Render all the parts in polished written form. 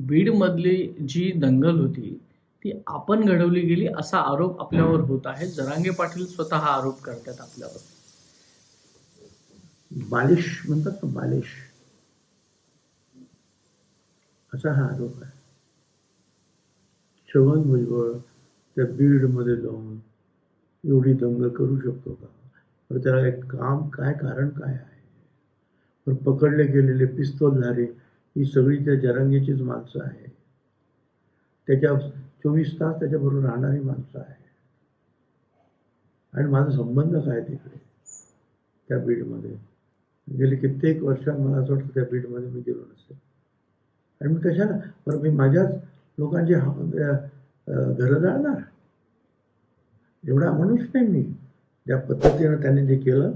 बीडमधली जी दंगल होती, ती आपण घडवली गेली असा आरोप आपल्यावर होत आहे. जरांगे पाटील स्वतः हा आरोप करतायत आपल्यावर. बालिश म्हणतात ना, बालिश असा हा आरोप आहे. छगन भुजबळ त्या बीडमध्ये जाऊन एवढी दंगल करू शकतो का? तर त्याला एक काम काय, कारण काय आहे? पण पकडले गेलेले पिस्तूलधारी ही सगळी त्या जरांगेचीच माणसं आहे. त्याच्या 24 तास त्याच्याबरोबर राहणारी माणसं आहे. आणि माझा संबंध काय तिकडे त्या बीडमध्ये? गेली कित्येक वर्षात मला असं वाटतं त्या बीडमध्ये मी गेलो नसेल. आणि मी कशाला बरं, मी माझ्याच लोकांची घरं जाळणार? एवढा मनुष्य नाही मी. ज्या पद्धतीनं त्यांनी जे केलं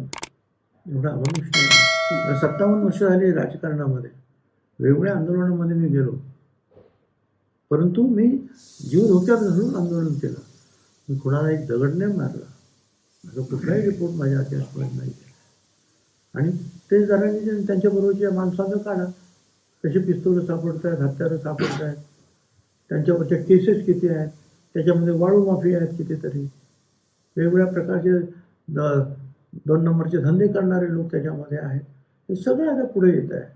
एवढा मनुष्य नाही. 57 वर्ष झाली राजकारणामध्ये, वेगवेगळ्या आंदोलनामध्ये मी गेलो, परंतु मी जीव धोक्यात घालून आंदोलन केलं. मी कुणाला एक दगड नाही मारला. माझा कुठलाही रिपोर्ट माझ्या अभ्यासपर्यंत नाही. आणि ते जरा त्यांच्याबरोबरच्या माणसाचं काढा, कसे पिस्तूल सापडत आहेत, हत्यारं सापडत आहेत, त्यांच्यावरच्या केसेस किती आहेत, त्याच्यामध्ये वाळू माफी आहेत कितीतरी, वेगवेगळ्या प्रकारचे 2 नंबरचे धंदे करणारे लोक त्याच्यामध्ये आहेत. हे सगळं आता पुढे येत आहे.